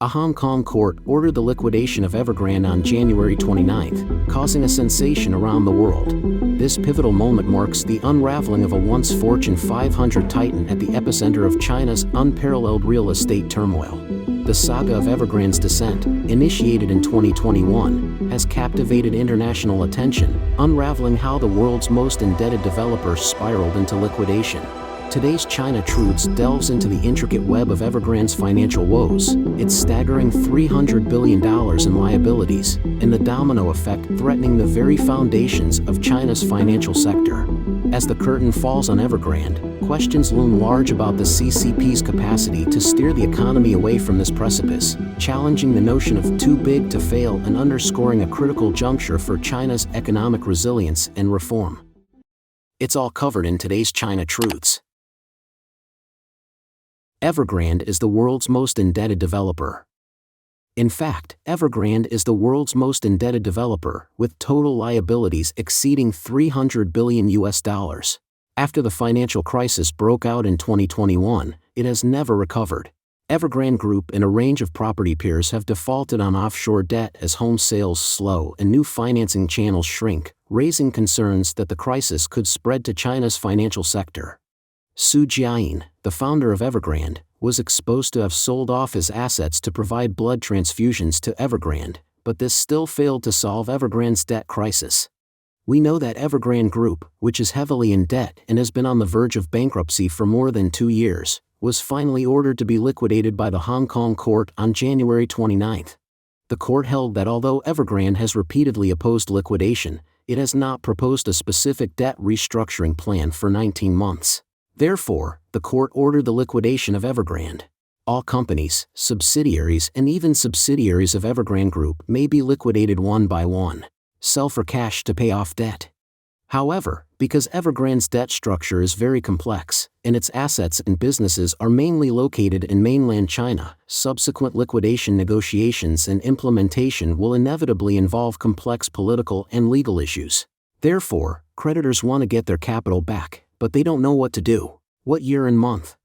A Hong Kong court ordered the liquidation of Evergrande on January 29, causing a sensation around the world. This pivotal moment marks the unraveling of a once Fortune 500 titan at the epicenter of China's unparalleled real estate turmoil. The saga of Evergrande's descent, initiated in 2021, has captivated international attention, unraveling how the world's most indebted developers spiraled into liquidation. Today's China Truths delves into the intricate web of Evergrande's financial woes, its staggering $300 billion in liabilities, and the domino effect threatening the very foundations of China's financial sector. As the curtain falls on Evergrande, questions loom large about the CCP's capacity to steer the economy away from this precipice, challenging the notion of too big to fail and underscoring a critical juncture for China's economic resilience and reform. It's all covered in today's China Truths. Evergrande is the world's most indebted developer. In fact, Evergrande is the world's most indebted developer, with total liabilities exceeding $300 billion. After the financial crisis broke out in 2021, it has never recovered. Evergrande Group and a range of property peers have defaulted on offshore debt as home sales slow and new financing channels shrink, raising concerns that the crisis could spread to China's financial sector. Su Jiayin, the founder of Evergrande, was exposed to have sold off his assets to provide blood transfusions to Evergrande, but this still failed to solve Evergrande's debt crisis. We know that Evergrande Group, which is heavily in debt and has been on the verge of bankruptcy for more than 2 years, was finally ordered to be liquidated by the Hong Kong court on January 29. The court held that although Evergrande has repeatedly opposed liquidation, it has not proposed a specific debt restructuring plan for 19 months. Therefore, the court ordered the liquidation of Evergrande. All companies, subsidiaries and even subsidiaries of Evergrande Group may be liquidated one by one, sell for cash to pay off debt. However, because Evergrande's debt structure is very complex, and its assets and businesses are mainly located in mainland China, subsequent liquidation negotiations and implementation will inevitably involve complex political and legal issues. Therefore, creditors want to get their capital back, but they don't know what to do. What year and month?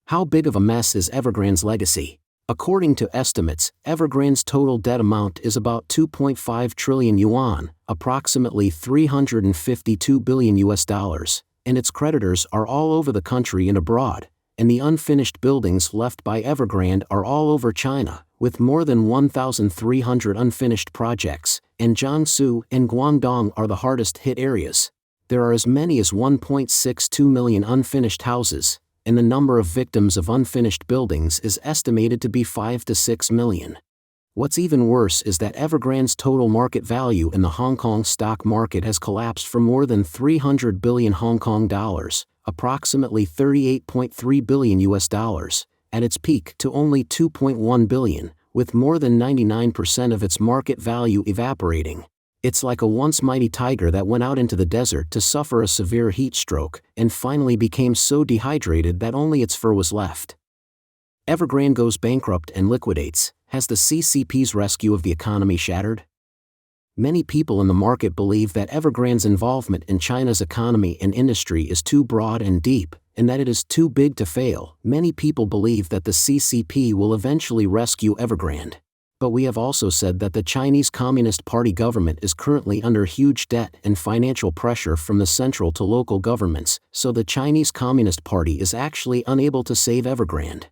How big of a mess is Evergrande's legacy? According to estimates, Evergrande's total debt amount is about 2.5 trillion yuan, approximately $352 billion, and its creditors are all over the country and abroad, and the unfinished buildings left by Evergrande are all over China, with more than 1,300 unfinished projects, and Jiangsu and Guangdong are the hardest hit areas. There are as many as 1.62 million unfinished houses, and the number of victims of unfinished buildings is estimated to be 5 to 6 million. What's even worse is that Evergrande's total market value in the Hong Kong stock market has collapsed from more than 300 billion Hong Kong dollars, approximately $38.3 billion, at its peak to only 2.1 billion, with more than 99% of its market value evaporating. It's like a once mighty tiger that went out into the desert to suffer a severe heat stroke and finally became so dehydrated that only its fur was left. Evergrande goes bankrupt and liquidates. Has the CCP's rescue of the economy shattered? Many people in the market believe that Evergrande's involvement in China's economy and industry is too broad and deep, and that it is too big to fail. Many people believe that the CCP will eventually rescue Evergrande. But we have also said that the Chinese Communist Party government is currently under huge debt and financial pressure from the central to local governments, so the Chinese Communist Party is actually unable to save Evergrande.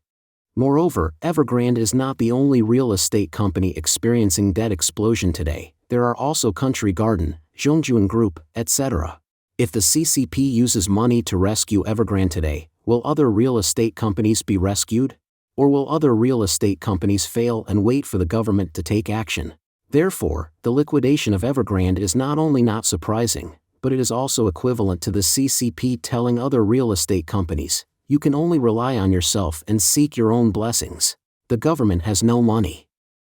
Moreover, Evergrande is not the only real estate company experiencing debt explosion today. There are also Country Garden, Zhongjuan Group, etc. If the CCP uses money to rescue Evergrande today, will other real estate companies be rescued? Or will other real estate companies fail and wait for the government to take action? Therefore, the liquidation of Evergrande is not only not surprising, but it is also equivalent to the CCP telling other real estate companies, you can only rely on yourself and seek your own blessings. The government has no money.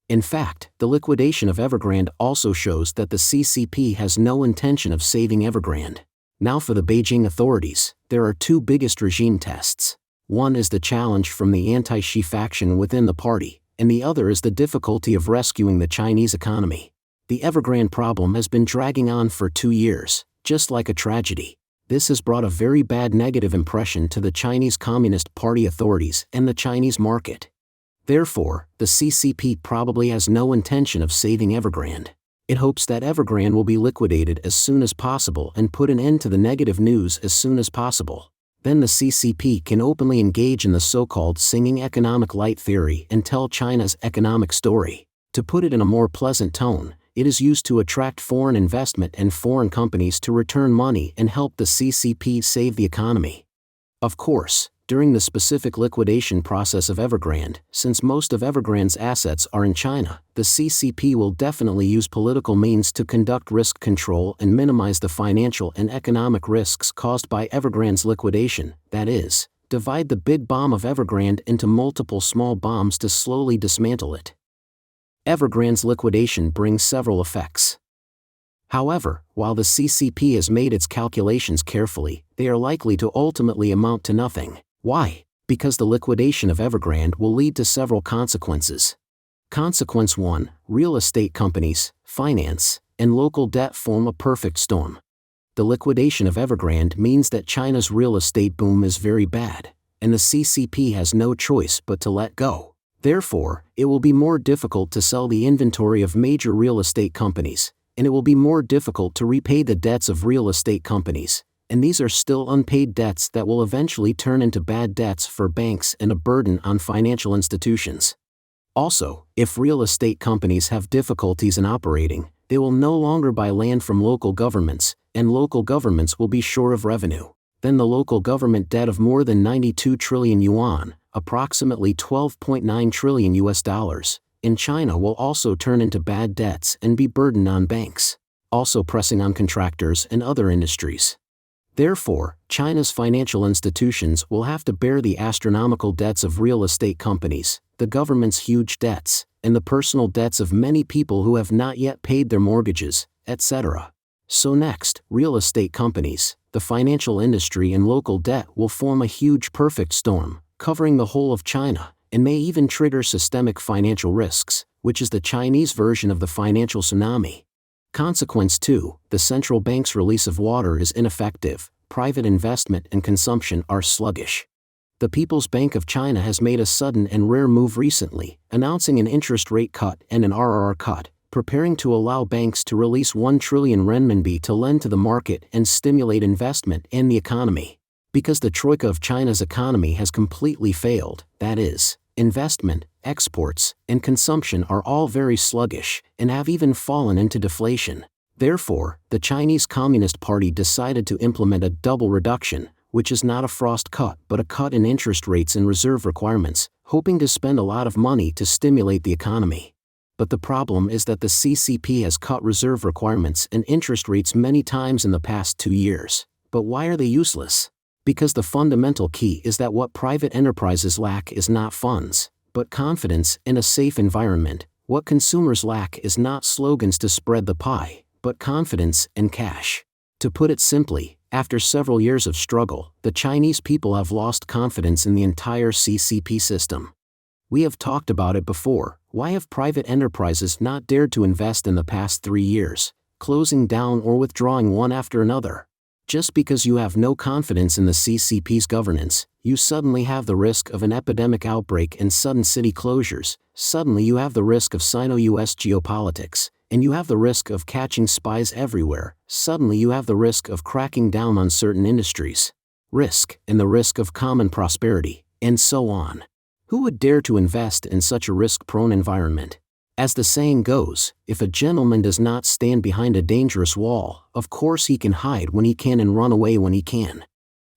In fact, the liquidation of Evergrande also shows that the CCP has no intention of saving Evergrande. Now for the Beijing authorities, there are two biggest regime tests. One is the challenge from the anti-Xi faction within the party, and the other is the difficulty of rescuing the Chinese economy. The Evergrande problem has been dragging on for 2 years, just like a tragedy. This has brought a very bad negative impression to the Chinese Communist Party authorities and the Chinese market. Therefore, the CCP probably has no intention of saving Evergrande. It hopes that Evergrande will be liquidated as soon as possible and put an end to the negative news as soon as possible. Then the CCP can openly engage in the so-called singing economic light theory and tell China's economic story. To put it in a more pleasant tone, it is used to attract foreign investment and foreign companies to return money and help the CCP save the economy. Of course, during the specific liquidation process of Evergrande, since most of Evergrande's assets are in China, the CCP will definitely use political means to conduct risk control and minimize the financial and economic risks caused by Evergrande's liquidation, that is, divide the big bomb of Evergrande into multiple small bombs to slowly dismantle it. Evergrande's liquidation brings several effects. However, while the CCP has made its calculations carefully, they are likely to ultimately amount to nothing. Why? Because the liquidation of Evergrande will lead to several consequences. Consequence 1, real estate companies, finance, and local debt form a perfect storm. The liquidation of Evergrande means that China's real estate boom is very bad, and the CCP has no choice but to let go. Therefore, it will be more difficult to sell the inventory of major real estate companies, and it will be more difficult to repay the debts of real estate companies. And these are still unpaid debts that will eventually turn into bad debts for banks and a burden on financial institutions. Also, if real estate companies have difficulties in operating, they will no longer buy land from local governments, and local governments will be short of revenue. Then the local government debt of more than 92 trillion yuan, approximately $12.9 trillion in China will also turn into bad debts and be burdened on banks, also pressing on contractors and other industries. Therefore, China's financial institutions will have to bear the astronomical debts of real estate companies, the government's huge debts, and the personal debts of many people who have not yet paid their mortgages, etc. So next, real estate companies, the financial industry and local debt will form a huge perfect storm, covering the whole of China, and may even trigger systemic financial risks, which is the Chinese version of the financial tsunami. Consequence 2, the central bank's release of water is ineffective, private investment and consumption are sluggish. The People's Bank of China has made a sudden and rare move recently, announcing an interest rate cut and an RRR cut, preparing to allow banks to release 1 trillion renminbi to lend to the market and stimulate investment and the economy. Because the troika of China's economy has completely failed, that is, investment, exports, and consumption are all very sluggish, and have even fallen into deflation. Therefore, the Chinese Communist Party decided to implement a double reduction, which is not a frost cut but a cut in interest rates and reserve requirements, hoping to spend a lot of money to stimulate the economy. But the problem is that the CCP has cut reserve requirements and interest rates many times in the past 2 years. But why are they useless? Because the fundamental key is that what private enterprises lack is not funds, but confidence in a safe environment. What consumers lack is not slogans to spread the pie, but confidence and cash. To put it simply, after several years of struggle, the Chinese people have lost confidence in the entire CCP system. We have talked about it before. Why have private enterprises not dared to invest in the past 3 years, closing down or withdrawing one after another? Just because you have no confidence in the CCP's governance, you suddenly have the risk of an epidemic outbreak and sudden city closures, suddenly you have the risk of Sino-US geopolitics, and you have the risk of catching spies everywhere, suddenly you have the risk of cracking down on certain industries. Risk, and the risk of common prosperity, and so on. Who would dare to invest in such a risk-prone environment? As the saying goes, if a gentleman does not stand behind a dangerous wall, of course he can hide when he can and run away when he can.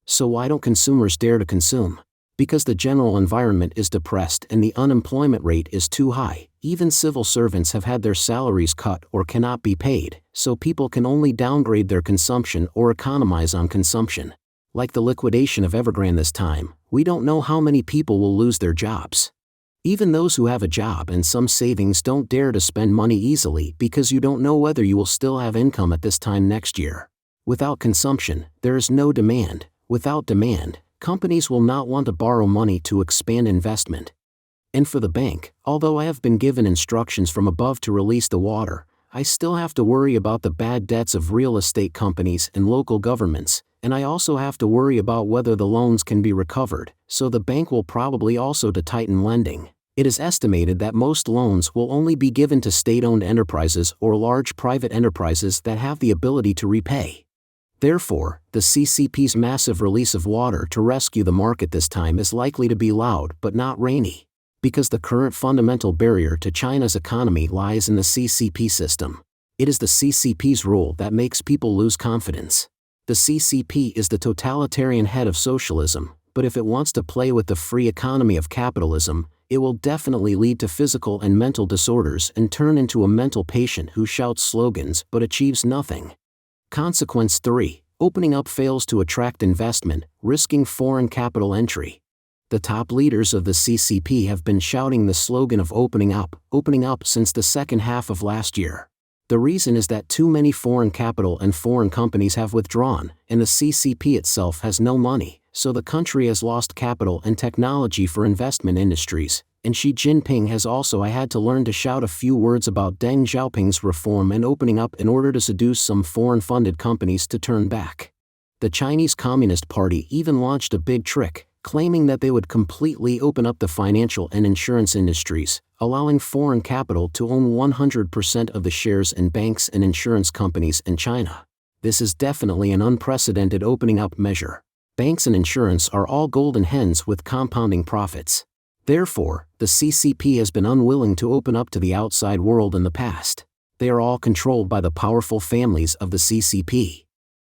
So why don't consumers dare to consume? Because the general environment is depressed and the unemployment rate is too high. Even civil servants have had their salaries cut or cannot be paid, so people can only downgrade their consumption or economize on consumption. Like the liquidation of Evergrande this time, we don't know how many people will lose their jobs. Even those who have a job and some savings don't dare to spend money easily because you don't know whether you will still have income at this time next year. Without consumption, there is no demand. Without demand, companies will not want to borrow money to expand investment. And for the bank, although I have been given instructions from above to release the water, I still have to worry about the bad debts of real estate companies and local governments, and I also have to worry about whether the loans can be recovered, so the bank will probably also to tighten lending. It is estimated that most loans will only be given to state-owned enterprises or large private enterprises that have the ability to repay. Therefore, the CCP's massive release of water to rescue the market this time is likely to be loud but not rainy, because the current fundamental barrier to China's economy lies in the CCP system. It is the CCP's rule that makes people lose confidence. The CCP is the totalitarian head of socialism, but if it wants to play with the free economy of capitalism, it will definitely lead to physical and mental disorders and turn into a mental patient who shouts slogans but achieves nothing. Consequence 3. Opening up fails to attract investment, risking foreign capital entry. The top leaders of the CCP have been shouting the slogan of opening up since the second half of last year. The reason is that too many foreign capital and foreign companies have withdrawn, and the CCP itself has no money, so the country has lost capital and technology for investment industries, and Xi Jinping has also had to learn to shout a few words about Deng Xiaoping's reform and opening up in order to seduce some foreign-funded companies to turn back. The Chinese Communist Party even launched a big trick, claiming that they would completely open up the financial and insurance industries, allowing foreign capital to own 100% of the shares in banks and insurance companies in China. This is definitely an unprecedented opening up measure. Banks and insurance are all golden hens with compounding profits. Therefore, the CCP has been unwilling to open up to the outside world in the past. They are all controlled by the powerful families of the CCP.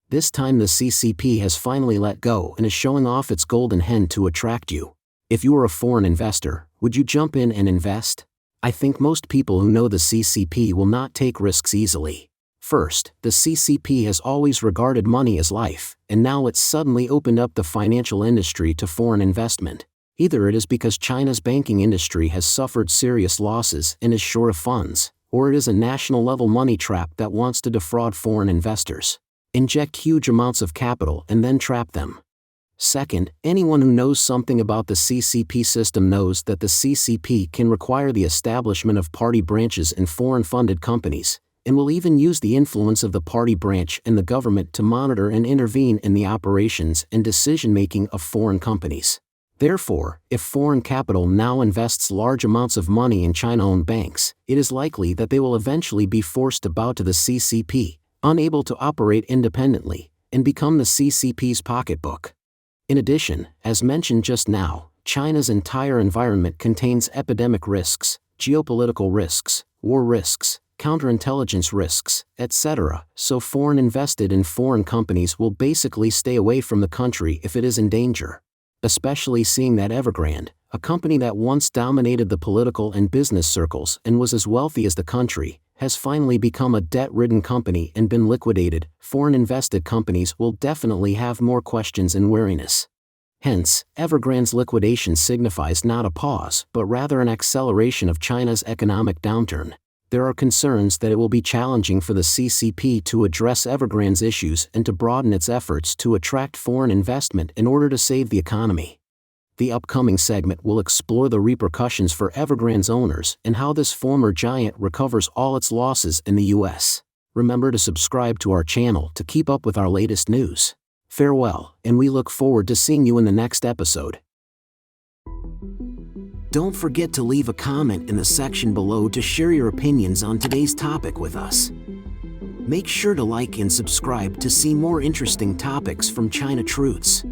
This time the CCP has finally let go and is showing off its golden hen to attract you. If you are a foreign investor, would you jump in and invest? I think most people who know the CCP will not take risks easily. First, the CCP has always regarded money as life, and now it's suddenly opened up the financial industry to foreign investment. Either it is because China's banking industry has suffered serious losses and is short of funds, or it is a national-level money trap that wants to defraud foreign investors, inject huge amounts of capital and then trap them. Second, anyone who knows something about the CCP system knows that the CCP can require the establishment of party branches in foreign-funded companies, and will even use the influence of the party branch in the government to monitor and intervene in the operations and decision-making of foreign companies. Therefore, if foreign capital now invests large amounts of money in China-owned banks, it is likely that they will eventually be forced to bow to the CCP, unable to operate independently, and become the CCP's pocketbook. In addition, as mentioned just now, China's entire environment contains epidemic risks, geopolitical risks, war risks, counterintelligence risks, etc., so foreign invested in foreign companies will basically stay away from the country if it is in danger. Especially seeing that Evergrande, a company that once dominated the political and business circles and was as wealthy as the country, has finally become a debt-ridden company and been liquidated, foreign invested companies will definitely have more questions and wariness. Hence, Evergrande's liquidation signifies not a pause but rather an acceleration of China's economic downturn. There are concerns that it will be challenging for the CCP to address Evergrande's issues and to broaden its efforts to attract foreign investment in order to save the economy. The upcoming segment will explore the repercussions for Evergrande's owners and how this former giant recovers all its losses in the US. Remember to subscribe to our channel to keep up with our latest news. Farewell, and we look forward to seeing you in the next episode. Don't forget to leave a comment in the section below to share your opinions on today's topic with us. Make sure to like and subscribe to see more interesting topics from China Truths.